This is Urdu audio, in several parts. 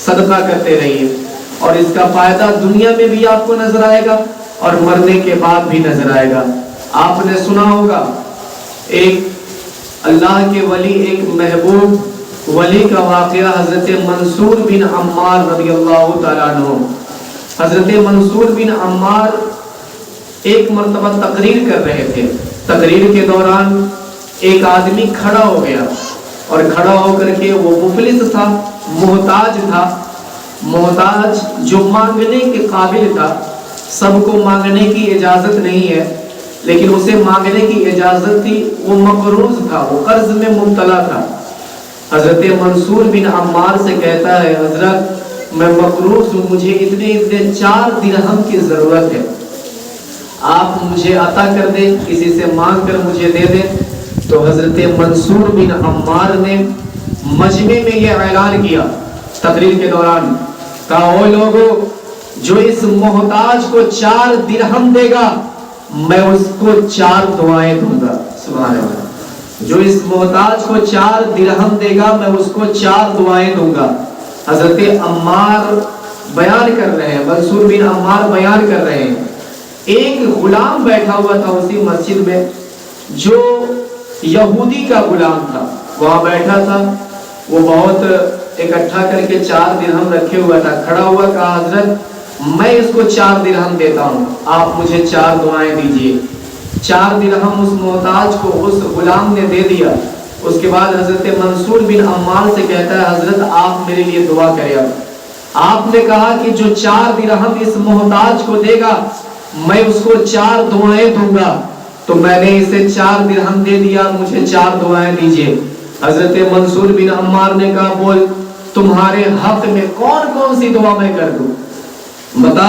صدقہ کرتے رہیے، اور اس کا فائدہ دنیا میں بھی آپ کو نظر آئے گا اور مرنے کے بعد بھی نظر آئے گا۔ آپ نے سنا ہوگا ایک اللہ کے ولی، ایک محبوب ولی کا واقعہ، حضرت منصور بن عمار رضی اللہ تعالیٰ عنہ۔ حضرت منصور بن عمار ایک مرتبہ تقریر کر رہے تھے، تقریر کے دوران ایک آدمی کھڑا ہو گیا، اور کھڑا ہو کر کے وہ مفلس تھا، محتاج تھا، محتاج جو مانگنے کے قابل تھا۔ سب کو مانگنے کی اجازت نہیں ہے، لیکن اسے مانگنے کی اجازت تھی۔ وہ مقروض تھا، وہ قرض میں مبتلا تھا۔ حضرت منصور بن عمار سے کہتا ہے، حضرت میں مقروض ہوں، مجھے اتنے 4 درہم کی ضرورت ہے، آپ مجھے عطا کر دیں، کسی سے مانگ کر مجھے دے دیں۔ تو حضرت منصور بن عمار نے مجمع میں یہ اعلان کیا تقریر کے دوران، کہا او لوگو، جو اس محتاج کو 4 درہم دے گا میں اس کو 4 دعائیں دوں گا۔ سبحان اللہ۔ جو اس محتاج کو 4 درہم دے گا میں اس کو 4 دعائیں دوں گا۔ حضرت عمار بیان کر رہے ہیں، منصور بن عمار بیان کر رہے ہیں، ایک غلام بیٹھا ہوا تھا اسی مسجد میں، جو یہودی کا غلام تھا، وہاں بیٹھا تھا۔ وہ بہت اکٹھا کر کے 4 درہم رکھے ہوا تھا، کھڑا ہوا، کہا حضرت میں اس کو 4 درہم دیتا ہوں، آپ مجھے 4 دعائیں دیجئے۔ 4 درہم اس محتاج کو اس غلام نے دے دیا۔ اس کے بعد حضرت منصور بن عمار سے کہتا ہے، حضرت آپ میرے لیے دعا کریں۔ آپ نے کہا کہ جو 4 درہم اس محتاج کو دے گا میں اس کو 4 دعائیں دوں گا، تو میں نے اسے 4 درہم دے دیا، مجھے 4 دعائیں دیجئے۔ حضرت منصور بن عمار نے کہا، بول تمہارے حق میں کون کون سی دعا میں کر دوں، بتا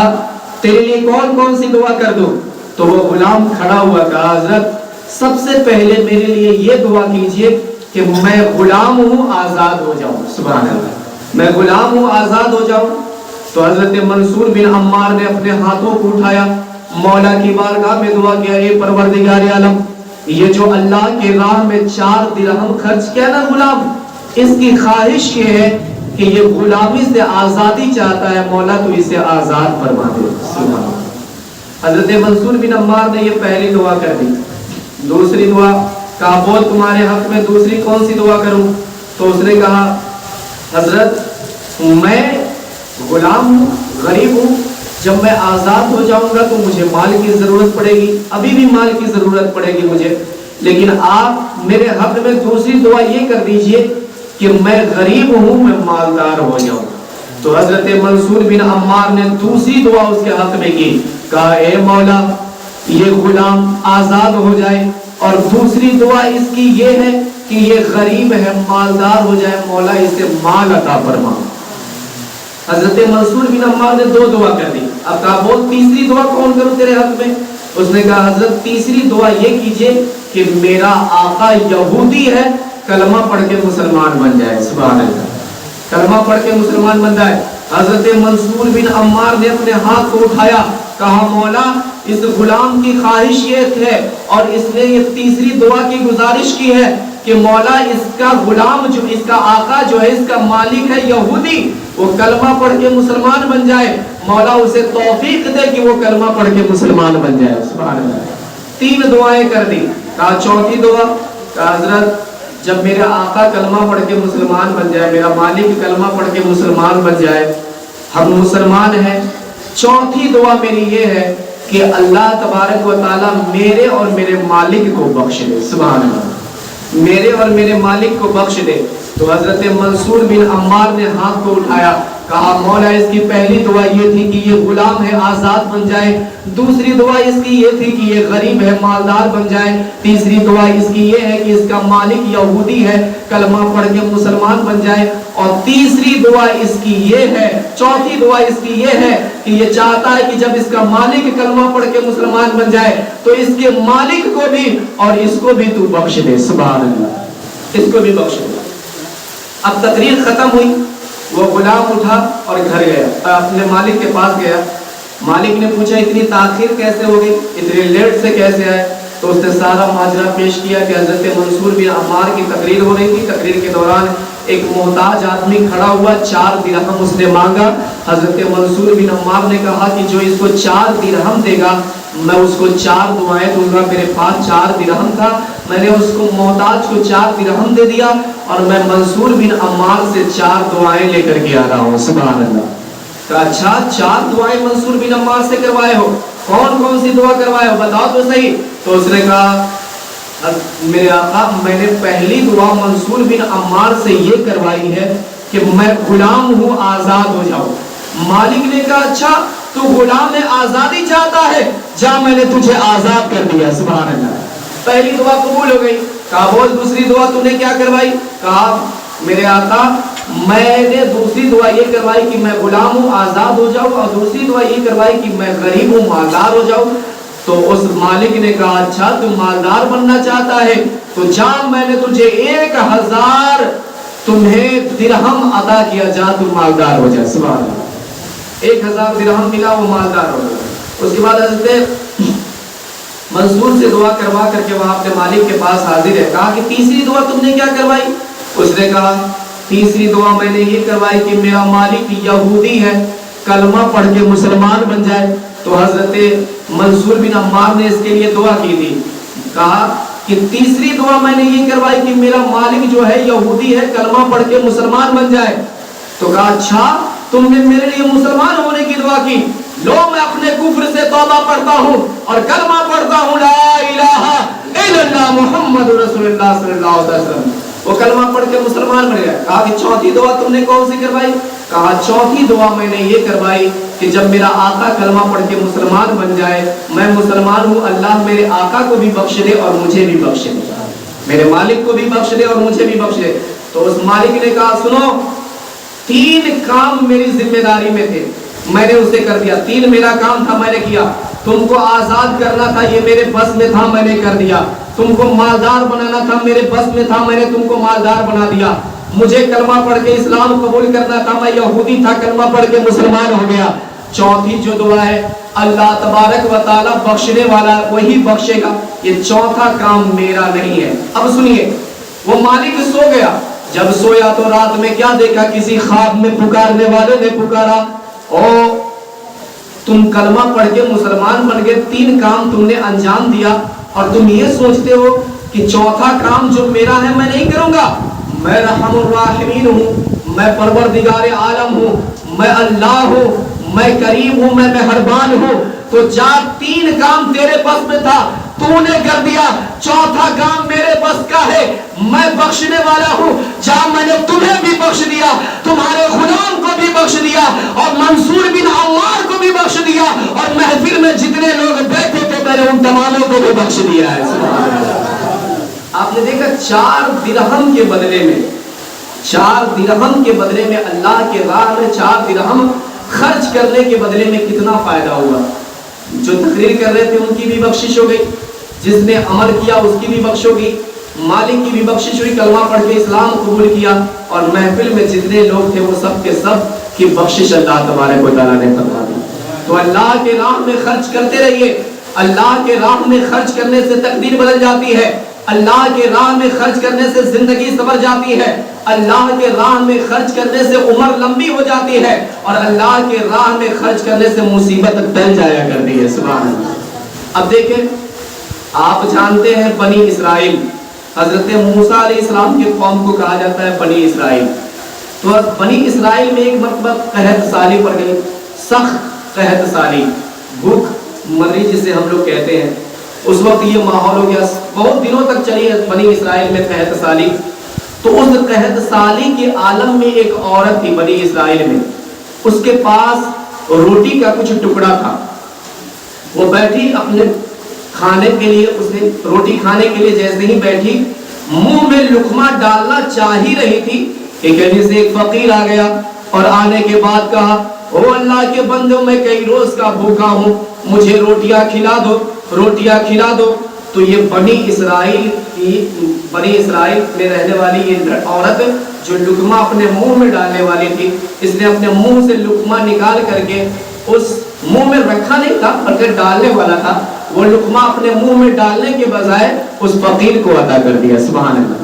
تیرے لیے کون کون سی دعا کر دوں؟ تو وہ غلام کھڑا ہوا، کہا حضرت سب سے پہلے میرے لیے یہ دعا کیجئے کہ میں غلام ہوں، آزاد ہو جاؤں۔ سبحان اللہ، میں غلام ہوں، آزاد ہو جاؤں۔ تو حضرت منصور بن عمار نے اپنے ہاتھوں کو اٹھایا، مولا کی بارگاہ میں دعا کیا، اے پروردگار عالم، یہ جو اللہ کے راہ میں 4 درہم خرچ کیا نا غلام، اس کی خواہش یہ ہے کہ یہ غلامی سے آزادی چاہتا ہے، مولا تو اسے آزاد فرما دے۔ سبحان اللہ۔ حضرت منصور بن عمار نے یہ پہلی دعا کر دی۔ دوسری دعا، کہا بول تمہارے حق میں دوسری کون سی دعا کروں؟ تو اس نے کہا، حضرت میں غلام ہوں، غریب ہوں، جب میں آزاد ہو جاؤں گا تو مجھے مال کی ضرورت پڑے گی، ابھی بھی مال کی ضرورت پڑے گی مجھے، لیکن آپ میرے حق میں دوسری دعا یہ کر دیجئے کہ میں غریب ہوں، میں مالدار ہو جاؤں۔ تو حضرت منصور بن عمار نے دوسری دعا اس کے حق میں کی، کہا اے مولا یہ غلام آزاد ہو جائے، اور دوسری دعا اس کی یہ ہے کہ یہ غریب ہے، مالدار ہو جائے، مولا اسے مال عطا فرما۔ حضرت منصور بن عمار نے 2 دعا کر دی۔ اب کہا بول تیسری دعا کون کروں تیرے حق میں؟ اس نے کہا حضرت تیسری دعا یہ کیجئے کہ میرا آقا یہودی ہے، کلمہ پڑھ کے مسلمان بن جائے۔ سبحان اللہ، کلمہ پڑھ کے مسلمان بن جائے۔ حضرت منصور بن عمار نے اپنے ہاتھ کو اٹھایا، کہا مولا اس غلام کی خواہش یہ ہے، اور اس نے یہ تیسری دعا کی گزارش کی ہے کہ مولا اس کا غلام جو اس کا آقا جو ہے، اس کا مالک ہے یہودی، وہ کلمہ پڑھ کے مسلمان بن جائے، مولا اسے توفیق دے کہ وہ کلمہ پڑھ کے مسلمان بن جائے۔ سبحان اللہ۔ 3 دعائیں کر دی۔ کہا چوتھی دعا، کہا حضرت جب میرا آقا کلمہ پڑھ کے مسلمان بن جائے، میرا مالک کلمہ پڑھ کے مسلمان بن جائے، ہم مسلمان ہیں، چوتھی دعا میری یہ ہے کہ اللہ تبارک و تعالیٰ میرے اور میرے مالک کو بخش دے۔ سبحان اللہ، میرے اور میرے مالک کو بخش دے۔ تو حضرت منصور بن عمار نے ہاتھ کو اٹھایا، کہا مولا اس کی پہلی دعا یہ تھی کہ یہ غلام ہے، آزاد بن جائے، دوسری دعا اس کی یہ تھی کہ یہ غریب ہے، مالدار بن جائے، تیسری دعا اس کی یہ ہے کہ اس کا مالک یہودی ہے، کلمہ پڑھ کے مسلمان بن جائے، اور تیسری دعا اس کی یہ ہے، چوتھی دعا اس کی یہ ہے کہ یہ چاہتا ہے کہ جب اس کا مالک کلمہ پڑھ کے مسلمان بن جائے تو اس کے مالک کو بھی اور اس کو بھی تو بخش دے۔ سبحان اللہ، اس کو بھی بخش دے۔ اب تقریر ختم ہوئی، وہ غلام اٹھا اور گھر گیا، اپنے مالک کے پاس گیا۔ مالک نے پوچھا اتنی تاخیر کیسے ہو گئی، اتنے لیٹ سے کیسے آئے؟ تو اس نے سارا ماجرا پیش کیا کہ حضرت منصور بن عمار کی تقریر ہو رہی تھی، تقریر کے دوران ایک محتاج آدمی کھڑا ہوا، 4 درہم اس نے مانگا. حضرت منصور بن عمار نے کہا کہ جو اس کو 4 درہم دے گا میں اس کو 4 دعائیں دوں گا. میرے پاس 4 درہم تھا، میں نے اس کو محتاج کو 4 درہم دے دیا اور میں منصور بن عمار سے 4 دعائیں لے کر کے آ رہا ہوں. سبحان اللہ. اچھا 4 دعائیں منصور بن عمار سے کروائے ہو، کون کون سی دعا کروائے ہو بتاؤ تو صحیح. تو اس نے کہا میرے آقا میں نے پہلی دعا منصور بن عمار سے یہ کروائی ہے کہ میں غلام ہوں، آزاد ہو جاؤ. مالک نے کہا اچھا تو غلام میں آزادی چاہتا ہے، جا میں نے تجھے آزاد کر دیا. سبحان اللہ. پہلی دعا قبول ہو گئی. کہا بول دوسری دعا تو نے کیا کروائی؟ کہا میرے آقا میں نے دوسری دعا یہ کروائی کہ میں غلام ہوں، آزاد ہو جاؤں، اور دوسری دعا یہ کروائی کہ میں غریب ہوں، مالدار ہو جاؤں. تو اس مالک نے کہا اچھا تو مالدار بننا چاہتا ہے تو جا میں نے تجھے 1000 تمہیں درہم عطا کیا، جا تم مالدار ہو جا. سبحان اللہ. 1000 درہم ملا، وہ مالدار ہو گیا. اس کے بعد حضرت منصور سے دعا کروا کر کے وہاں اپنے مالک کے پاس حاضر ہے. کہا کہ تیسری دعا تم نے کیا کروائی؟ اس نے کہا تیسری دعا میں نے یہ کروائی کہ میرا مالک یہودی ہے، کلمہ پڑھ کے مسلمان بن جائے. تو حضرت منصور بن عمار نے اس کے لیے دعا کی تھی. کہا کہ تیسری دعا میں نے یہ کروائی کہ میرا مالک جو ہے یہودی ہے، کلمہ پڑھ کے مسلمان بن جائے. تو کہا اچھا تم نے میرے لیے مسلمان ہونے کی دعا کی، لو میں اپنے کفر سے توبہ پڑھتا ہوں اور کلمہ پڑھتا ہوں لا الہ الا اللہ محمد رسول اللہ صلی اللہ علیہ وسلم. وہ کلمہ پڑھ کے مسلمان بن گیا. کہا کہ چوتھی دعا تم نے کون سی کروائی؟ کہا چوتھی دعا میں نے یہ کروائی کہ جب میرا آقا کلمہ پڑھ کے مسلمان بن جائے، میں مسلمان ہوں، اللہ میرے آقا کو بھی بخش دے اور مجھے بھی بخش دے، میرے مالک کو بھی بخش دے اور مجھے بھی بخش دے. تو اس مالک نے کہا سنو 3 کام میری ذمہ داری میں تھے، میں نے اسے کر دیا. 3 میرا کام تھا، میں نے کیا. تم کو آزاد کرنا تھا، یہ میرے بس میں تھا، میں نے کر دیا. تم کو مالدار بنانا تھا، میرے بس میں تھا، میں نے تم کو مالدار بنا دیا. مجھے کلمہ پڑھ کے اسلام قبول کرنا تھا، میں یہودی تھا، کلمہ پڑھ کے مسلمان ہو گیا. چوتھی جو دعا ہے اللہ تبارک و تعالی بخشنے والا وہی بخشے گا، یہ چوتھا کام میرا نہیں ہے. اب سنیے وہ مالک سو گیا. جب سویا تو رات میں کیا دیکھا؟ کسی خواب میں پکارنے والے نے پکارا او تم کلمہ پڑھ کے مسلمان بن گئے، 3 کام تم نے انجام دیا اور تم یہ سوچتے ہو کہ چوتھا کام جو میرا ہے میں نہیں کروں گا. میں رحم الراحمین ہوں، میں پروردگار عالم ہوں، میں اللہ ہوں، میں کریم ہوں، میں مہربان ہوں. تو جا 3 کام تیرے بس میں تھا تو نے کر دیا، چوتھا کام میرے بس کا ہے، میں بخشنے والا ہوں. جا میں نے تمہیں بھی بخش دیا، تمہارے غلام کو بھی بخش دیا اور منصور بن عمار کو بھی بخش دیا اور محفل میں جتنے لوگ بیٹھے تھے میں نے ان تماموں کو بھی بخش دیا ہے. آپ نے دیکھا 4 درہم کے بدلے میں 4 درہم کے بدلے میں اللہ کے راہ میں 4 درہم خرچ کرنے کے بدلے میں کتنا فائدہ ہوا. جو تقریر کر رہے تھے ان کی بھی بخشش ہو گئی، جس نے عمل کیا اس کی بھی بخش ہوگی، مالک کی بھی بخشش ہوئی، کلمہ پڑھ کے اسلام قبول کیا، اور محفل میں جتنے لوگ تھے وہ سب کے سب کی بخشش اللہ تبارک و تعالیٰ نے فرما دی. تو اللہ کے راہ میں خرچ کرتے رہیے. اللہ کے راہ میں خرچ کرنے سے تقدیر بدل جاتی ہے، اللہ کے راہ میں خرچ کرنے سے زندگی سنور جاتی ہے، اللہ کے راہ میں خرچ کرنے سے عمر لمبی ہو جاتی ہے، اور اللہ کے راہ میں خرچ کرنے سے مصیبت ٹل جایا کرتی ہے. سبحان اللہ. اب دیکھیں آپ جانتے ہیں بنی اسرائیل، حضرت موسیٰ علیہ السلام کے قوم کو کہا جاتا ہے بنی اسرائیل. تو بنی اسرائیل میں ایک مرتبہ قحط سالی پڑ گئی، سخت قحط سالی، بھوک مری جسے ہم لوگ کہتے ہیں. اس وقت یہ ماحول ہو گیا، بہت دنوں تک چلی بنی اسرائیل میں قحط سالی. تو اس قحط سالی کے عالم میں ایک عورت تھی بنی اسرائیل میں، اس کے پاس روٹی کا کچھ ٹکڑا تھا. وہ بیٹھی اپنے کھانے کے لیے، اس نے روٹی کھانے کے لیے جیسے ہی بیٹھی منہ میں لقمہ ڈالنا چاہ ہی رہی تھی کہ کہیں سے ایک فقیر آ گیا اور آنے کے بعد کہا او اللہ کے بندوں میں کئی روز کا بھوکا ہوں، مجھے روٹیاں کھلا دو، روٹیاں کھلا دو. تو یہ بنی اسرائیل میں رہنے والی یہ عورت جو لقمہ اپنے منہ میں ڈالنے والی تھی، اس نے اپنے منہ سے لقمہ نکال کر کے اس منہ میں رکھا نہیں تھا بلکہ ڈالنے والا تھا، وہ لقمہ اپنے منہ میں ڈالنے کے بجائے اس فقیر کو عطا کر دیا. سبحان اللہ.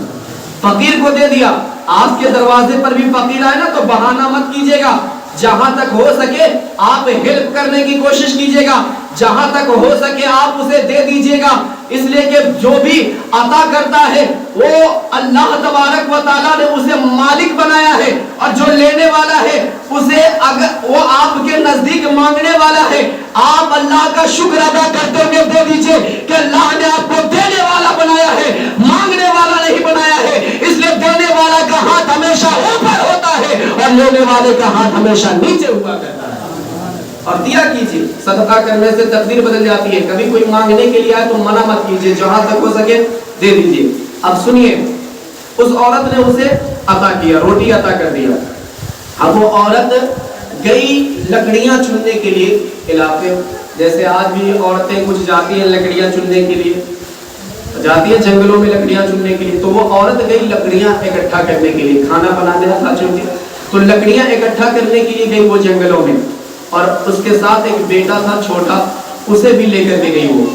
فقیر کو دے دیا. آپ کے دروازے پر بھی فقیر آئے نا تو بہانہ مت کیجیے گا، جہاں تک ہو سکے آپ ہیلپ کرنے کی کوشش کیجیے گا، جہاں تک ہو سکے آپ اسے دے دیجیے گا، اس لیے کہ جو بھی عطا کرتا ہے وہ اللہ تبارک و تعالیٰ نے اسے مالک بنایا ہے، اور جو لینے والا ہے اسے اگر وہ آپ کے نزدیک مانگنے والا ہے، آپ اللہ کا شکر ادا کرتے ہوئے دے دیجیے کہ اللہ نے آپ کو دینے والا بنایا ہے، مانگنے والا نہیں بنایا ہے، اس لیے دینے والا کا ہاتھ ہمیشہ اوپر ہوتا ہے اور لینے والے کا ہاتھ ہمیشہ نیچے ہوا کرتا ہے۔ اور دیا کیجیے، صدقہ کرنے سے تقدیر بدل جاتی ہے، کبھی کوئی مانگنے کے لیے آئے تو منع مت کیجیے، جہاں تک ہو سکے دے دیجیے۔ اب سنیے، اس عورت نے اسے عطا کیا، روٹی عطا کر دیا۔ اب وہ عورت گئی لکڑیاں چننے کے لیے علاقے، جیسے آج بھی عورتیں کچھ جاتی ہیں لکڑیاں چننے کے لیے، جاتی ہیں جنگلوں میں لکڑیاں چننے کے لیے، تو وہ عورت گئی لکڑیاں اکٹھا کرنے کے لیے، کھانا بنانا تھا چونکہ، تو لکڑیاں اکٹھا کرنے کے لیے گئی وہ جنگلوں میں، اور اس کے ساتھ ایک بیٹا تھا چھوٹا، اسے بھی لے کر کے گئی۔ وہ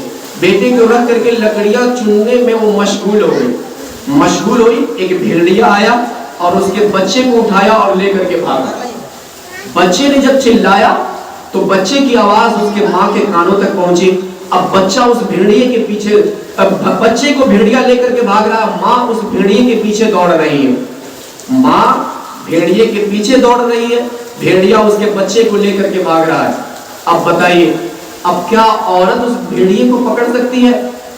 بیٹے کو رکھ کر کے لکڑیاں چننے میں وہ مشغول ہو گئی، مشغول ہوئی، ایک بھیڑیا آیا اور اس کے بچے کو اٹھایا اور لے کر کے بھاگا۔ بچے نے جب چلایا تو بچے کی آواز اس کے ماں کے کانوں تک پہنچی۔ اب بچہ اس بھیڑیے کے پیچھے، بچے کو بھیڑیا لے کر کے بھاگ رہا، ماں اس بھیڑیے کے پیچھے دوڑ رہی ہے، ماں بھیڑیے کے پیچھے دوڑ رہی ہے، بھیڑیا اس کے بچے کو لے کر کے بھاگ رہا ہے۔ اب بتائیے، اب کیا عورت اس بھیڑیے کو پکڑ سکتی ہے؟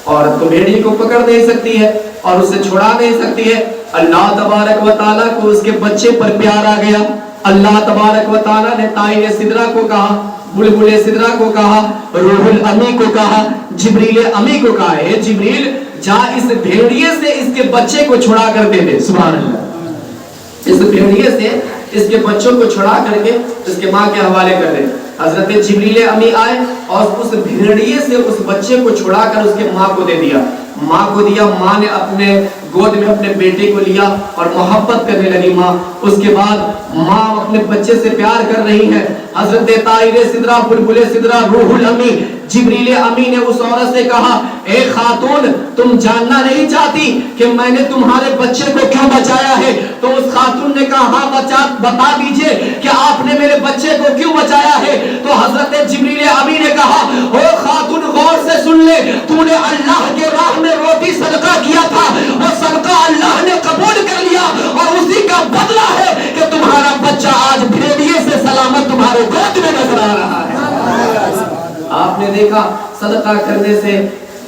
عورت تو بھیڑیے کو پکڑ نہیں سکتی ہے اور اسے چھڑا نہیں سکتی ہے۔ اللہ تبارک و تعالیٰ کو اس کے بچے پر پیار آ گیا۔ اللہ تبارک و تعالیٰ نے طائر سدرہ کو کہا، بلبل سدرہ کو کہا، روح الامی کو کہا، جبریل امی کو کہا، اے جبریل جا اس بھیڑیے سے اس کے بچے کو چھڑا کر دے دے۔ سبحان اللہ، اس بھیڑیے سے اس کے بچوں کو چھڑا کر کے اس کے ماں کے حوالے کر دے۔ حضرت جبریل امی آئے اور اس بھیڑیے سے اس بچے کو چھڑا کر اس کے ماں کو دے دیا، ماں کو دیا۔ ماں نے اپنے گود میں اپنے بیٹے کو لیا اور محبت کرنے لگی ماں۔ اس کے بعد ماں اپنے بچے سے پیار کر رہی ہے۔ حضرت طائر سدرہ، بلبل سدرہ، روح الامی، جبریل امی نے اس عورت سے کہا، اے خاتون تم جاننا نہیں چاہتی کہ میں نے تمہارے بچے کو کیوں بچایا ہے؟ تو اس خاتون نے کہا ہاں بتا دیجئے کہ آپ نے میرے بچے کو کیوں بچایا ہے؟ تو حضرت جبریل امی نے کہا، او خاتون غور سے سن لے، تو نے اللہ کے راہ میں روٹی صدقہ کیا تھا، وہ صدقہ اللہ نے قبول کر لیا اور اسی کا بدلہ ہے کہ تمہارا بچہ آج بھیڑیے سے سلامت تمہارے گود میں نظر آ رہا ہے۔ آپ نے دیکھا صدقہ کرنے سے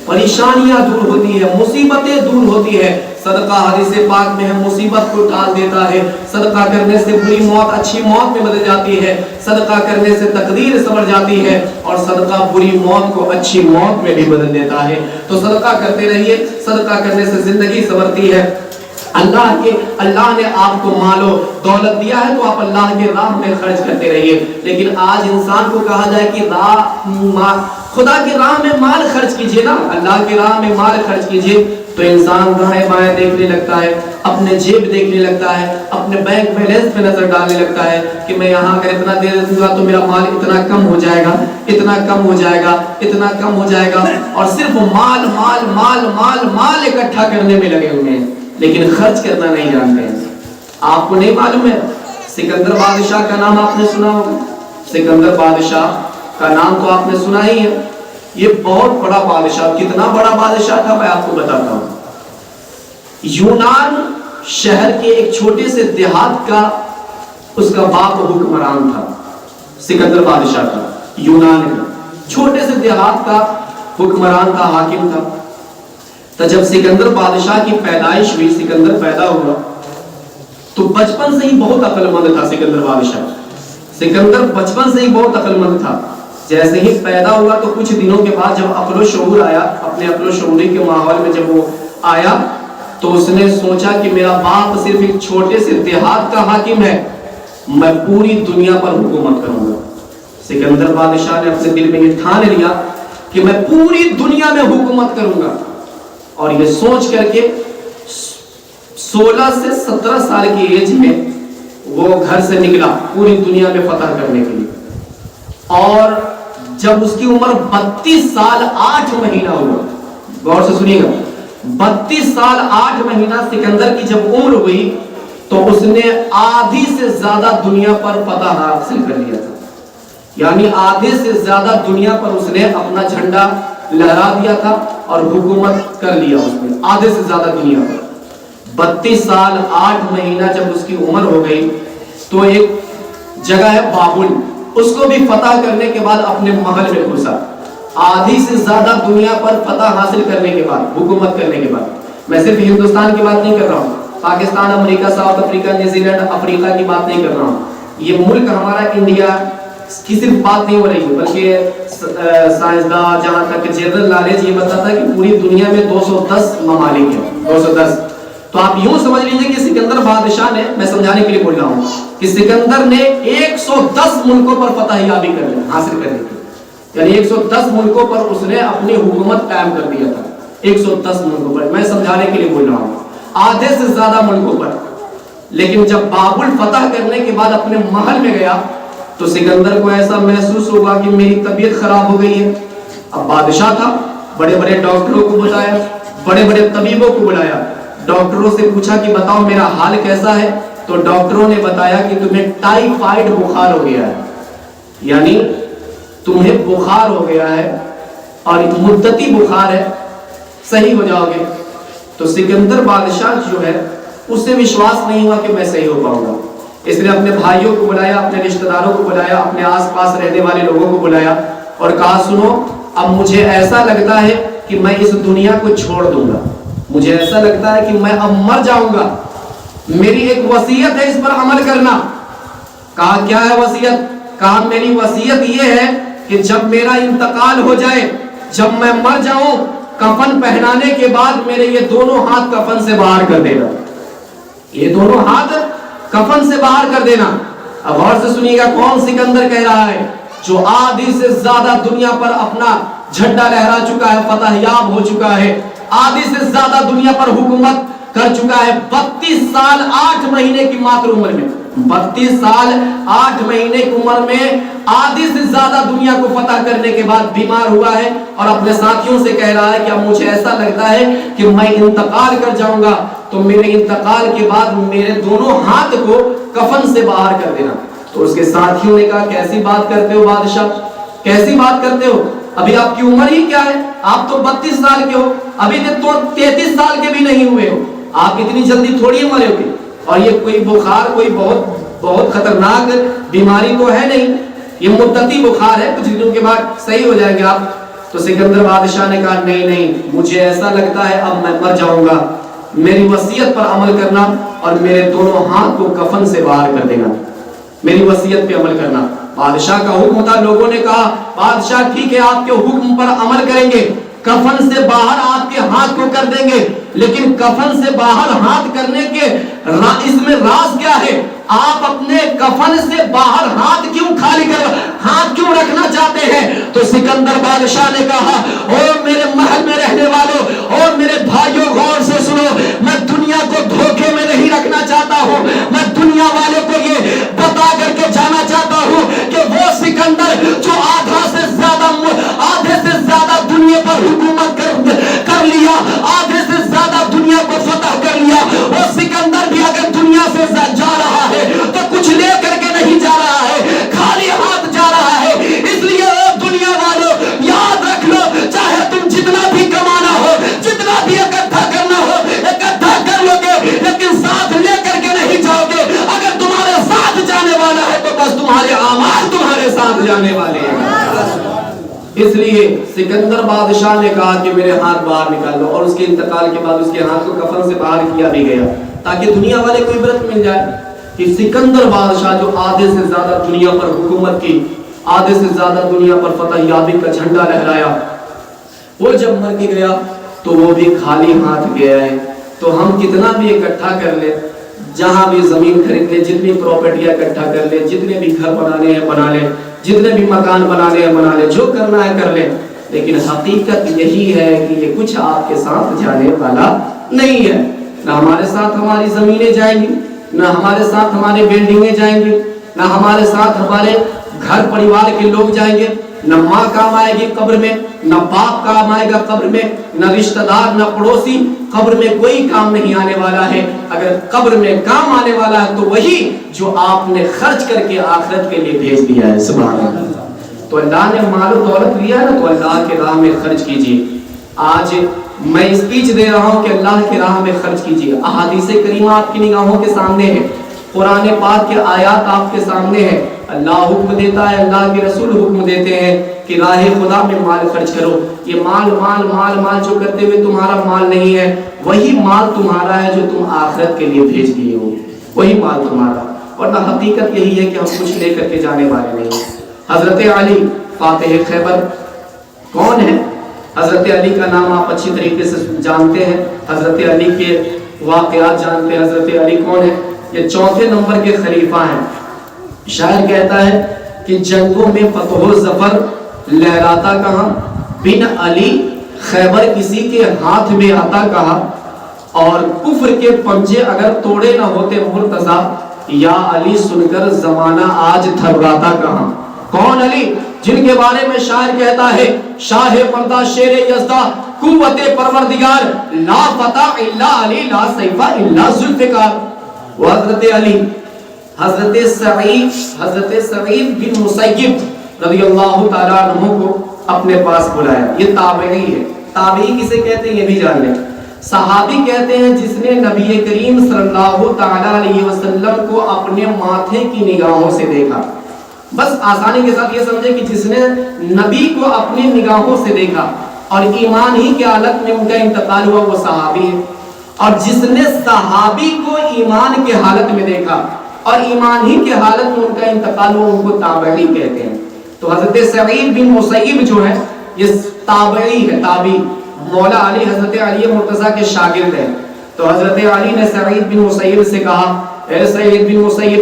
پریشانیاں دور ہوتی ہے، مصیبتیں دور ہوتی ہے۔ صدقہ حدیث پاک میں ہے مصیبت کو ٹال دیتا ہے، صدقہ کرنے سے بری موت اچھی موت میں بدل جاتی ہے، صدقہ کرنے سے تقدیر سنور جاتی ہے، اور صدقہ بری موت کو اچھی موت میں بھی بدل دیتا ہے۔ تو صدقہ کرتے رہیے، صدقہ کرنے سے زندگی سنورتی ہے۔ اللہ نے آپ کو مال و دولت دیا ہے تو آپ اللہ کے راہ میں خرچ کرتے رہیے، لیکن آج انسان کو کہا جائے کہ خدا کی راہ میں مال خرچ کیجئے نا، اللہ کی راہ میں مال خرچ کیجئے، تو انسان دائیں بائیں دیکھنے لگتا ہے، اپنے جیب دیکھنے لگتا ہے، اپنے بینک بیلنس پہ نظر ڈالنے لگتا ہے کہ میں یہاں اگر اتنا دے دوں گا تو میرا مال اتنا کم ہو جائے گا، اتنا کم ہو جائے گا، اتنا کم ہو جائے گا، اور صرف مال مال مال مال مال اکٹھا کرنے میں لگے ہوئے ہیں، لیکن خرچ کرنا نہیں جانتے ہیں۔ آپ کو نہیں معلوم ہے سکندر بادشاہ کا نام آپ نے سنا ہوگا؟ سکندر بادشاہ کا نام تو آپ نے سنا ہی ہے۔ یہ بہت بڑا بادشاہ، کتنا بڑا بادشاہ تھا میں آپ کو بتاتا ہوں۔ یونان شہر کے ایک چھوٹے سے دیہات کا اس کا باپ حکمران تھا، سکندر بادشاہ تھا، یونان کا چھوٹے سے دیہات کا حکمران تھا، حاکم تھا۔ تو جب سکندر بادشاہ کی پیدائش ہوئی، سکندر پیدا ہوا تو بچپن سے ہی بہت عقل مند تھا سکندر بادشاہ۔ سکندر بچپن سے ہی بہت عقل مند تھا۔ جیسے ہی پیدا ہوا تو کچھ دنوں کے بعد جب عقل و شعور آیا، اپنے عقل و شعوری کے ماحول میں جب وہ آیا تو اس نے سوچا کہ میرا باپ صرف ایک چھوٹے سے دیہات کا حاکم ہے، میں پوری دنیا پر حکومت کروں گا۔ سکندر بادشاہ نے اپنے دل میں یہ ٹھان لیا کہ میں پوری دنیا میں حکومت کروں گا، اور یہ سوچ کر کے 16 سے 17 سال کی ایج میں وہ گھر سے نکلا پوری دنیا میں فتح کرنے کے لیے، اور جب اس کی عمر 32 سال 8 مہینہ ہوا، غور سے سنیے گا، 32 سال 8 مہینہ سکندر کی جب عمر ہوئی تو تو اس نے آدھی سے زیادہ دنیا پر فتح حاصل کر لیا تھا. یعنی آدھے سے زیادہ دنیا پر اس نے اپنا جھنڈا لہرا دیا تھا اور حکومت کر لیا اس نے آدھے سے زیادہ دنیا پر. 32 سال 8 مہینہ جب اس کی عمر ہو گئی تو ایک جگہ ہے بابل، اس کو بھی فتح کرنے کے بعد اپنے محل میں گھسا. آدھی سے زیادہ دنیا پر فتح حاصل کرنے کے بعد، حکومت کرنے کے بعد. میں صرف ہندوستان کی بات نہیں کر رہا ہوں، پاکستان، امریکہ، ساؤتھ افریقہ، نیوزی لینڈ، افریقہ کی بات نہیں کر رہا ہوں. یہ ملک ہمارا انڈیا کی صرف بات نہیں ہو رہی ہے، بلکہ سائنسداں جہاں تک جنرل نالج یہ بتاتا ہے کہ پوری دنیا میں 210 ممالک ہیں. 210. تو آپ یوں سمجھ لیجئے کہ سکندر بادشاہ نے، میں سمجھانے کے لیے بول رہا ہوں کہ سکندر نے 110 ملکوں پر فتح یابی حاصل کر لی تھی. یعنی 110 ملکوں پر اس نے اپنی حکومت قائم کر دیا تھا. 110 ملکوں پر، میں سمجھانے کے لیے بول رہا ہوں، آدھے سے زیادہ ملکوں پر. لیکن جب بابل فتح کرنے کے بعد اپنے محل میں گیا تو سکندر کو ایسا محسوس ہوگا کہ میری طبیعت خراب ہو گئی ہے. اب بادشاہ تھا، بڑے بڑے ڈاکٹروں کو بلایا، بڑے بڑے طبیبوں کو بلایا. ڈاکٹروں سے پوچھا کہ بتاؤ میرا حال کیسا ہے؟ تو ڈاکٹروں نے بتایا کہ تمہیں ٹائیفائڈ بخار ہو گیا ہے. یعنی تمہیں بخار ہو گیا ہے اور مدتی بخار ہے، صحیح ہو جاؤ گے. تو سکندر بادشاہ جو ہے اسے وشواس نہیں ہوا کہ میں صحیح ہو پاؤں گا. اس نے اپنے بھائیوں کو بلایا، اپنے رشتہ داروں کو بلایا، اپنے آس پاس رہنے والے لوگوں کو بلایا اور کہا سنو، اب مجھے ایسا لگتا ہے کہ میں اس دنیا کو چھوڑ دوں گا. مجھے ایسا لگتا ہے کہ میں اب مر جاؤں گا. میری ایک وصیت ہے، اس پر عمل کرنا. کہا کیا ہے وصیت؟ کہا میری وصیت یہ ہے کہ جب میرا انتقال ہو جائے، جب میں مر جاؤں، کفن پہنانے کے بعد میرے یہ دونوں ہاتھ کفن سے باہر کر دینا. یہ دونوں ہاتھ کفن سے باہر کر دینا. اب غور سے سنیے گا کون سکندر کہہ رہا ہے، جو آدھی سے زیادہ دنیا پر اپنا جھنڈا لہرا چکا ہے، فتح یاب ہو چکا ہے، آدھی سے زیادہ دنیا پر حکومت کر چکا ہے. 32 سال 8 مہینے کی ماتر عمر میں، 32 سال 8 مہینے کی عمر میں آدھی سے زیادہ دنیا کو فتح کرنے کے بعد بیمار ہوا ہے اور اپنے ساتھیوں سے کہہ رہا ہے کہ اب مجھے ایسا لگتا ہے کہ میں انتقال کر جاؤں گا، تو میرے انتقال کے بعد میرے دونوں ہاتھ کو کفن سے باہر کر دینا. تو اس کے ساتھیوں نے کہا کیسی بات کرتے ہو بادشاہ، کیسی بات کرتے ہو؟ ابھی آپ کی عمر ہی کیا ہے؟ آپ تو 32 سال کے ہو، ابھی تو 33 سال کے بھی نہیں ہوئے ہو. آپ اتنی جلدی تھوڑی مرے ہوگی. اور یہ کوئی بخار کوئی بہت خطرناک بیماری تو ہے نہیں، یہ مدتی بخار ہے، کچھ دنوں کے بعد صحیح ہو جائیں گے آپ. تو سکندر بادشاہ نے کہا نہیں، مجھے ایسا لگتا ہے اب میں مر جاؤں گا. میری وصیت پر عمل کرنا اور میرے دونوں ہاتھ کو کفن سے باہر کر دینا. میری وصیت پہ عمل کرنا. بادشاہ کا حکم تھا. لوگوں نے کہا بادشاہ ٹھیک ہے، آپ کے حکم پر عمل کریں گے، کفن سے باہر آپ کے ہاتھ کو کر دیں گے. لیکن کفن سے باہر ہاتھ کرنے کے اس میں راز کیا ہے؟ آپ اپنے کفن سے باہر ہاتھ کیوں خالی ہاتھ کیوں رکھنا چاہتے ہیں؟ تو سکندر بادشاہ نے کہا اور میرے محل میں رہنے والوں اور میرے بھائیوں، غور سے سنو، میں دنیا کو دھوکے میں نہیں رکھنا چاہتا ہوں. میں دنیا والے کو یہ بتا کر کے جانا چاہتا ہوں کہ وہ سکندر جو آدھے سے زیادہ دنیا پر حکومت کر لیا، آدھے سے زیادہ دنیا کو فتح کر لیا، وہ سکندر بھی اگر دنیا سے جا رہا ہے تو کچھ لے کر کے نہیں جا رہا ہے، خالی ہاتھ جا رہا ہے. اس لیے دنیا والوں یاد رکھ لو، چاہے تم جتنا بھی کمانا ہو، جتنا بھی اکٹھا کرنا ہو، اکٹھا کر لو گے، لیکن ساتھ لے کر کے نہیں جاؤ گے. اگر تمہارے ساتھ جانے والا ہے تو بس تمہارے اعمال تمہارے ساتھ جانے والے ہیں. اس لیے سکندر بادشاہ نے کہا کہ میرے ہاتھ باہر نکال دو، اور اس کے انتقال کے بعد اس کے ہاتھ کو کفن سے باہر کیا بھی گیا تاکہ دنیا والے کو عبرت مل جائے کہ سکندر بادشاہ جو آدھے سے زیادہ دنیا پر حکومت کی، آدھے سے زیادہ دنیا پر فتح یابی کا جھنڈا لہرایا، وہ جب مر کے گیا تو وہ بھی خالی ہاتھ گیا ہے. تو ہم کتنا بھی اکٹھا کر لیں، جہاں بھی زمین خرید لیں، جتنی پراپرٹیاں اکٹھا کر لیں، جتنے بھی گھر بنانے ہیں بنا لیں، جتنے بھی مکان بنانے ہیں بنا لیں، جو کرنا ہے کر لیں، لیکن حقیقت یہی ہے کہ یہ کچھ آپ کے ساتھ جانے والا نہیں ہے. نہ ہمارے ساتھ ہماری زمینیں جائیں گی، نہ ہمارے ساتھ ہمارے بلڈنگیں جائیں گی، نہ ہمارے ساتھ ہمارے گھر پریوار کے لوگ جائیں گے، نہ ماں کام آئے گی قبر میں، نہ باپ کام آئے گا قبر میں، نہ رشتہ دار، نہ پڑوسی، قبر میں کوئی کام نہیں آنے والا ہے۔ اگر قبر میں کام آنے والا ہے تو وہی جو آپ نے خرچ کر کے آخرت کے لیے بھیج دیا ہے۔ سبحان اللہ۔ تو اللہ نے مال و دولت دیا ہے نا، تو اللہ کے راہ میں خرچ کیجیے۔ آج میں اسپیچ دے رہا ہوں کہ اللہ کے راہ میں خرچ کیجیے۔ احادیث کریمہ آپ کی نگاہوں کے سامنے ہے، قرآن پاک کے آیات آپ کے سامنے ہے۔ اللہ حکم دیتا ہے، اللہ کے رسول حکم دیتے ہیں کہ راہ خدا میں مال خرچ کرو۔ یہ مال مال مال مال جو کرتے ہوئے تمہارا مال نہیں ہے، وہی مال تمہارا ہے جو تم آخرت کے لیے بھیج دیے ہو، وہی مال تمہارا۔ ورنہ حقیقت یہی ہے کہ ہم کچھ لے کر کے جانے والے نہیں۔ حضرت علی فاتح خیبر کون ہے؟ حضرت علی کا نام آپ اچھی طریقے سے جانتے ہیں، حضرت علی کے واقعات جانتے ہیں۔ حضرت علی کون ہے؟ یہ چوتھے نمبر کے خلیفہ ہیں۔ شاعر کہتا ہے کہ جنگوں میں فتح و ظفر لہراتا کہاں، بن علی خیبر کسی کے ہاتھ میں آتا کہاں، اور کفر کے پنجے اگر توڑے نہ ہوتے مرتضیٰ، یا علی سن کر زمانہ آج تھراتا کہاں۔ کون علی؟ جن کے بارے میں شاعر کہتا ہے شاہ پردہ شیر یزدہ قوت پروردگار، لا فتح الا علی لا سیف الا ذوالفقار۔ وہ حضرت علی حضرت سعید بن مسیب رضی اللہ تعالیٰ عنہ کو اپنے پاس بلایا۔ یہ تابعی ہے۔ تابعی کسے کہتے ہیں یہ بھی جان لیں۔ صحابی کہتے ہیں جس نے نبی کریم صلی اللہ تعالیٰ علیہ وسلم کو اپنے ماتھے کی نگاہوں سے دیکھا۔ بس آسانی کے ساتھ یہ سمجھے کہ جس نے نبی کو اپنی نگاہوں سے دیکھا اور ایمان ہی کی حالت میں ان کا انتقال ہوا، وہ صحابی ہے۔ اور جس نے صحابی کو ایمان کے حالت میں دیکھا اور ایمان ہی کے حالت میں ان کا انتقال ہوا، ان کو تابعی کہتے ہیں۔ تو حضرت سعید بن مسیب جو ہے یہ تابعی ہے، تابعی۔ مولا علی حضرت علی مرتضیٰ کے شاگرد ہیں۔ تو حضرت علی نے سعید بن مسیب سے کہا، اے سعید بن مسیب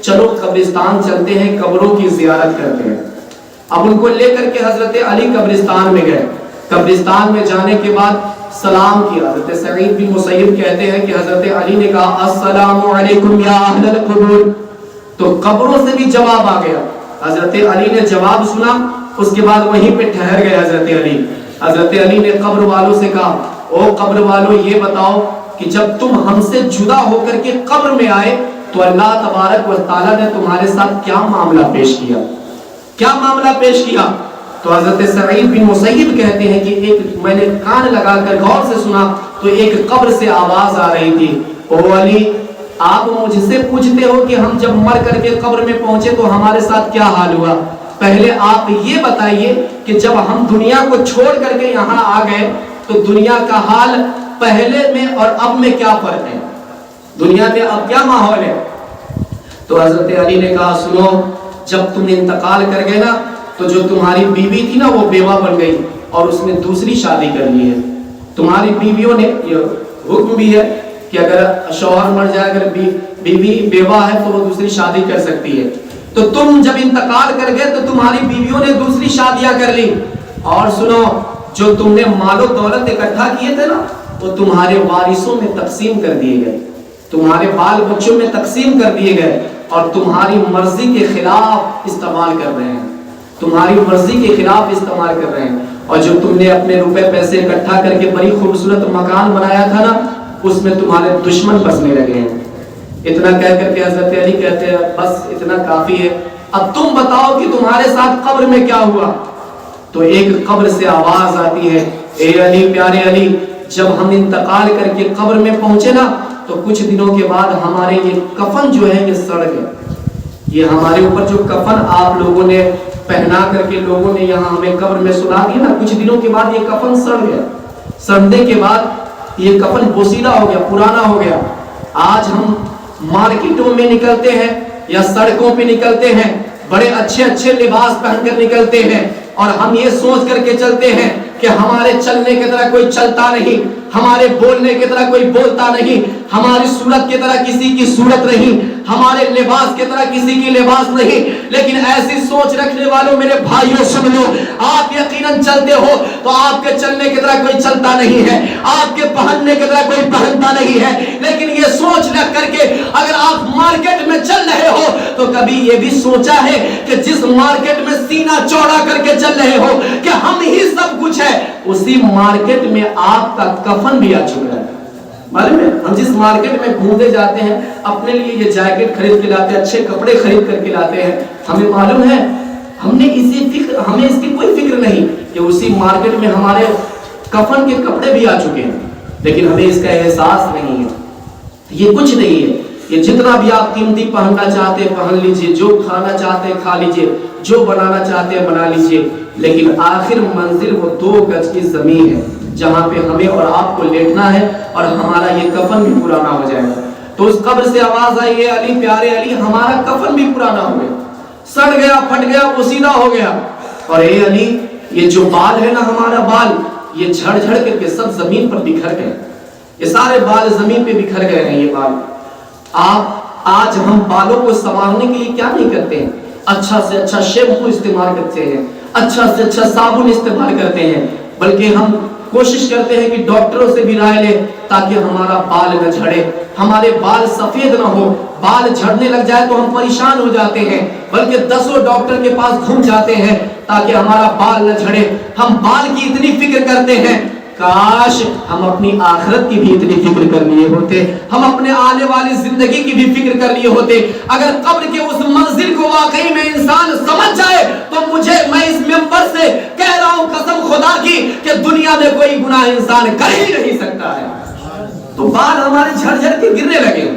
چلو قبرستان چلتے ہیں، قبروں کی زیارت کرتے ہیں۔ اب ان کو لے کر کے حضرت علی قبرستان میں گئے۔ قبرستان میں جانے کے بعد سلام کیا۔ حضرت سعید بن مسیب کہتے ہیں کہ حضرت علی نے کہا السلام علیکم یا اہل القبور، تو قبروں سے بھی جواب آ گیا۔ حضرت علی نے جواب سنا، اس کے بعد وہیں پہ ٹھہر گئے حضرت علی۔ حضرت علی نے قبر والوں سے کہا، او قبر والوں یہ بتاؤ کہ جب تم ہم سے جدا ہو کر کے قبر میں آئے تو اللہ تبارک و تعالیٰ نے تمہارے ساتھ کیا معاملہ پیش کیا، کیا معاملہ پیش کیا؟ تو حضرت سعید بن مسیب کہتے ہیں کہ میں نے کان لگا کر غور سے سنا تو ایک قبر سے آواز آ رہی تھی، او علی آپ مجھ سے پوچھتے ہو کہ ہم جب مر کر کے قبر میں پہنچے تو ہمارے ساتھ کیا حال ہوا؟ پہلے آپ یہ بتائیے کہ جب ہم دنیا کو چھوڑ کر کے یہاں آ گئے تو دنیا کا حال پہلے میں اور اب میں کیا فرق ہے، دنیا میں اب کیا ماحول ہے؟ تو حضرت علی نے کہا سنو، جب تم انتقال کر گئے نا تو جو تمہاری بیوی تھی نا وہ بیوہ بن گئی اور اس نے دوسری شادی کر لی ہے۔ تمہاری بیویوں نے، یہ حکم بھی ہے کہ اگر شوہر مر جائے، اگر بیوی بیوہ ہے تو وہ دوسری شادی کر سکتی ہے۔ تو تم جب انتقال کر گئے تو تمہاری بیویوں نے دوسری شادیاں کر لی، اور سنو جو تم نے مال و دولت اکٹھا کیے تھے نا وہ تمہارے وارثوں میں تقسیم کر دیے گئے، تمہارے بال بچوں میں تقسیم کر دیے گئے، اور تمہاری مرضی کے خلاف استعمال کر رہے ہیں، تمہاری مرضی کے خلاف استعمال کر رہے ہیں۔ اور جو تم نے اپنے روپے پیسے اکٹھا کر کے بڑی خوبصورت مکان بنایا تھا نا اس میں تمہارے دشمن بسنے لگے ہیں۔ اتنا کہہ کر کے حضرت علی کہتے ہیں بس اتنا کافی ہے، اب تم بتاؤ کہ تمہارے ساتھ قبر میں کیا ہوا؟ تو ایک قبر سے آواز آتی ہے، اے علی پیارے علی جب ہم انتقال کر کے قبر میں پہنچے نا تو کچھ دنوں کے بعد ہمارے یہ کفن جو ہے یہ سڑ گئے، یہ ہمارے اوپر جو کفن آپ لوگوں نے پہنا کر کے لوگوں نے یہاں ہمیں قبر میں سلا دیا نا، کچھ دنوں کے بعد یہ کفن سڑ گیا، سڑنے کے بعد یہ کفن بوسیدہ ہو گیا، پرانا ہو گیا۔ آج ہم مارکیٹوں میں نکلتے ہیں یا سڑکوں پہ نکلتے ہیں، بڑے اچھے اچھے لباس پہن کر نکلتے ہیں اور ہم یہ سوچ کر کے چلتے ہیں کہ ہمارے چلنے کی طرح کوئی چلتا نہیں، ہمارے بولنے کی طرح کوئی بولتا نہیں، ہماری صورت کی طرح کسی کی صورت نہیں، ہمارے لباس کی طرح کسی کی لباس نہیں، لیکن ایسی سوچ رکھنے والوں میرے بھائیوں سن لو، آپ یقیناً چلتے ہو تو آپ کے چلنے کی طرح کوئی چلتا نہیں ہے، آپ کے پہننے کی طرح کوئی پہنتا نہیں ہے، لیکن یہ سوچ رکھ کر کے اگر آپ مارکیٹ میں چل رہے ہو تو کبھی یہ بھی سوچا ہے کہ جس مارکیٹ میں سینہ چوڑا کر کے چل رہے ہو کہ ہم ہی سب کچھ ہے، اسی مارکیٹ میں آپ کا کفن بھی آ چکا ہے۔ معلوم ہے ہم جس مارکیٹ میں گھومتے جاتے ہیں اپنے لیے یہ جیکٹ خرید کے لاتے ہیں، اچھے کپڑے خرید کر کے لاتے ہیں، ہمیں معلوم ہے ہمیں اس کی کوئی فکر نہیں کہ اسی مارکیٹ میں ہمارے کفن کے کپڑے بھی آ چکے ہیں، لیکن ہمیں اس کا احساس نہیں ہے۔ یہ کچھ نہیں ہے، یہ جتنا بھی آپ قیمتی پہننا چاہتے ہیں پہن لیجئے، جو کھانا چاہتے ہیں کھا لیجئے، جو بنانا چاہتے ہیں بنا لیجئے، لیکن آخر منزل وہ 2 گز کی زمین ہے جہاں پہ ہمیں اور آپ کو لیٹنا ہے اور ہمارا یہ کفن بھی پرانا ہو جائے گا۔ تو اس قبر سے آواز آئی، اے علی پیارے علی ہمارا کفن بھی پرانا ہو گیا، سڑ گیا، پھٹ گیا، پوسیدہ ہو گیا، اور اے علی یہ جو بال ہے نا ہمارا بال یہ جھڑ جھڑ کر کے سب زمین پر بکھر گئے، یہ سارے بال زمین پہ بکھر گئے ہیں۔ یہ بال آپ آج ہم بالوں کو سنوارنے کے لیے کیا نہیں کرتے ہیں؟ اچھا سے اچھا شیمپو استعمال کرتے ہیں، اچھا سے اچھا صابن استعمال کرتے ہیں، بلکہ ہم کوشش کرتے ہیں کہ ڈاکٹروں سے بھی رائے لیں تاکہ ہمارا بال نہ جھڑے، ہمارے بال سفید نہ ہو۔ بال جھڑنے لگ جائے تو ہم پریشان ہو جاتے ہیں، بلکہ 10 ڈاکٹر کے پاس گھوم جاتے ہیں تاکہ ہمارا بال نہ جھڑے۔ ہم بال کی اتنی فکر کرتے ہیں، کاش ہم اپنی آخرت کی بھی اتنی فکر کر لیے ہوتے، ہم اپنے آنے والی زندگی کی بھی فکر کر لیے ہوتے۔ اگر قبر کے اس منزل کو واقعی میں انسان سمجھ جائے تو میں اس منبر سے کہہ رہا ہوں قسم خدا کی کہ دنیا میں کوئی گناہ انسان کر ہی نہیں سکتا ہے۔ تو بال ہمارے جھڑ جھڑ کے گرنے لگے،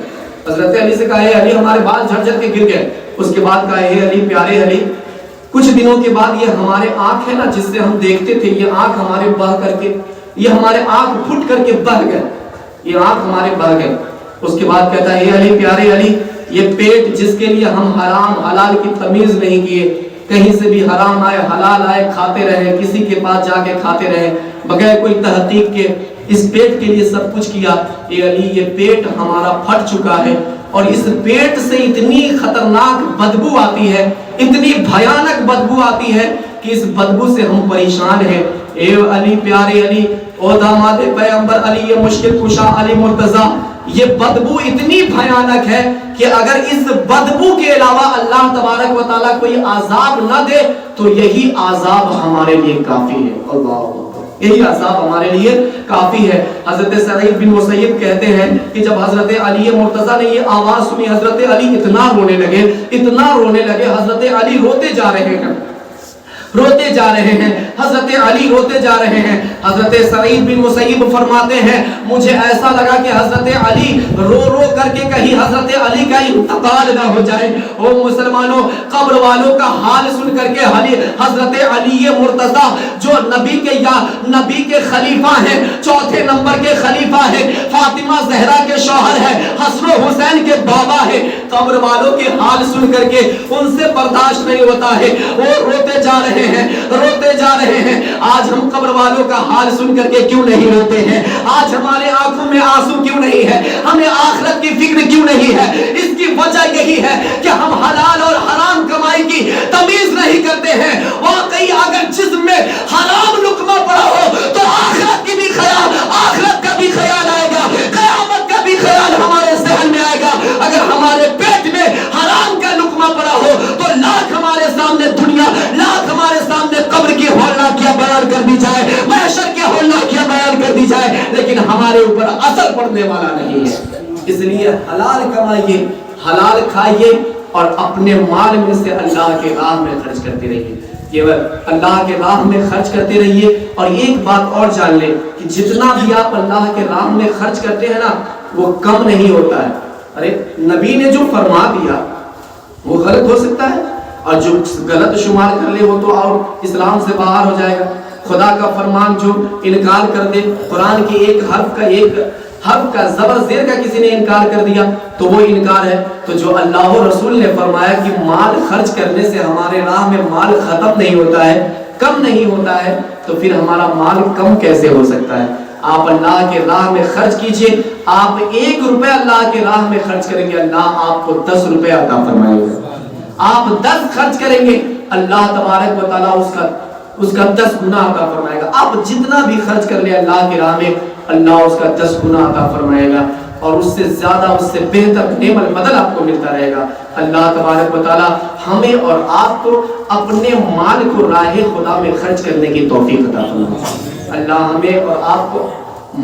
حضرت علی سے کہا، اے علی ہمارے بال جھڑ جھڑ کے گر گئے۔ اس کے بعد کہا، اے علی پیارے علی کچھ دنوں کے بعد یہ ہمارے آنکھ ہے نا جس سے ہم دیکھتے تھے، یہ آنکھ ہمارے بہ کر کے، یہ ہمارے آنکھ پھٹ کر کے بہ گئے، یہ آنکھ ہمارے بہ گئے۔ اس کے بعد کہتا ہے، اے علی پیارے علی یہ پیٹ جس کے لیے ہم حرام حلال کی تمیز نہیں کیے، کہیں سے بھی حرام آئے حلال آئے کھاتے رہے، کسی کے پاس جا کے کھاتے رہے بغیر کوئی تحقیق کے، اس پیٹ کے لیے سب کچھ کیا، اے علی یہ پیٹ ہمارا پھٹ چکا ہے، اور اس پیٹ سے اتنی خطرناک بدبو آتی ہے، اتنی بھیانک بدبو آتی ہے کہ اس بدبو سے ہم پریشان ہیں۔ اے علی پیارے علی، او داماد پیغمبر علی، یہ مشکل کشا علی مرتضیٰ، یہ بدبو اتنی بھیانک ہے کہ اگر اس بدبو کے علاوہ اللہ تبارک و تعالیٰ کوئی عذاب نہ دے تو یہی عذاب ہمارے لیے کافی ہے۔ اللہ، یہی عذاب ہمارے لیے کافی ہے۔ حضرت سعید بن مسیب کہتے ہیں کہ جب حضرت علی مرتضیٰ نے یہ آواز سنی، حضرت علی اتنا رونے لگے، حضرت علی روتے جا رہے ہیں، حضرت علی روتے جا رہے ہیں۔ حضرت سعید بن مسیب فرماتے ہیں مجھے ایسا لگا کہ حضرت علی رو رو کر کے کہیں حضرت علی کا انتقال نہ ہو جائے۔ او مسلمانوں، قبر والوں کا حال سن کر کے حضرت علی مرتضیٰ جو نبی کے خلیفہ ہیں، 4 نمبر کے خلیفہ ہیں، فاطمہ زہرا کے شوہر ہیں، حسن و حسین کے بابا ہیں، قبر والوں کے حال سن کر کے ان سے برداشت نہیں ہوتا ہے، وہ روتے جا رہے ہیں۔ آج ہم قبر والوں کا حال سن کر کے کیوں نہیں روتے ہیں؟ آج ہمارے آنکھوں میں آنسو کیوں نہیں ہے؟ ہمیں آخرت کی فکر کیوں نہیں ہے؟ اس کی وجہ یہی ہے کہ ہم حلال اور حرام کمائی کی تمیز نہیں کرتے ہیں۔ واقعی اگر جسم میں حرام لقمہ پڑا ہو تو آخرت کا بھی خیال آئے گا، قیامت کا بھی خیال ہمارے ذہن میں آئے گا۔ اگر ہمارے پیٹ میں حرام کا لقمہ پڑا ہو تو لاکھ ہمارے سامنے دنیا، لاکھ ہمارے سامنے قبر کی ہولناکیاں بیان کر دی جائے، محشر کی ہولناکیاں بیان کر دی جائے، لیکن ہمارے اوپر اثر پڑنے والا نہیں ہے۔ اس لیے حلال کمائیے، حلال کھائیے اور اپنے مال میں سے اللہ کے راہ میں خرچ کرتے رہیے، اللہ کے راہ میں خرچ کرتے رہیے۔ اور ایک بات اور جان لیں کہ جتنا بھی آپ اللہ کے راہ میں خرچ کرتے ہیں نا وہ کم نہیں ہوتا ہے۔ ارے نبی نے جو فرما دیا وہ غلط ہو سکتا ہے، اور جو غلط شمار کر لے وہ تو اور اسلام سے باہر ہو جائے گا۔ خدا کا فرمان جو انکار کر دے، قرآن کی ایک حرف کا زبر زیر کا کسی نے انکار کر دیا تو وہ انکار ہے۔ تو جو اللہ و رسول نے فرمایا کہ مال خرچ کرنے سے ہمارے راہ میں مال ختم نہیں ہوتا ہے، کم نہیں ہوتا ہے، تو پھر ہمارا مال کم کیسے ہو سکتا ہے؟ آپ اللہ کے راہ میں خرچ کیجئے. آپ 1 روپے اللہ کے راہ میں خرچ کریں گے, اللہ آپ کو 10 روپے عطا فرمائے گا. آپ 10 خرچ کریں گے, اللہ تبارک و تعالیٰ اس کا 10 گنا عطا فرمائے گا. آپ جتنا بھی خرچ کر لیں اللہ کی راہ میں, اللہ اس کا 10 گنا عطا فرمائے گا, اور اس سے زیادہ, اس سے بہتر نعم البدل آپ کو ملتا رہے گا. اللہ تبارک و تعالیٰ ہمیں اور آپ کو اپنے مال کو راہ خدا میں خرچ کرنے کی توفیق عطا فرمائے. اللہ ہمیں اور آپ کو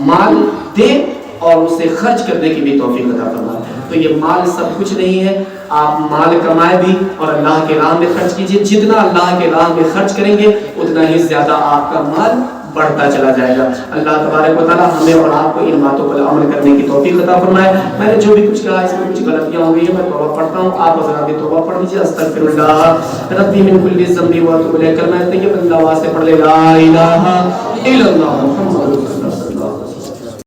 مال دے اور اسے خرچ کرنے کی بھی توفیق عطا فرمائے. تو یہ مال سب کچھ نہیں ہے, آپ مال کمائے بھی اور اللہ کے راہ میں خرچ کیجئے. جتنا اللہ کے راہ میں خرچ کریں گے اتنا ہی زیادہ آپ کا مال بڑھتا چلا جائے گا. اللہ تبارک و تعالیٰ ہمیں اور آپ کو ان باتوں پر عمل کرنے کی توفیق عطا فرمائے. میں نے جو بھی کچھ کہا اس میں کچھ غلطیاں ہو گئی ہیں, میں توبہ پڑھتا ہوں, آپ حضرات بھی توبہ پڑھ لیجیے. استغفر اللہ ربی من کل ذنب و اتوب الیہ. کلمہ طیبہ اللہ سے پڑھ لے, لا الہ الا اللہ.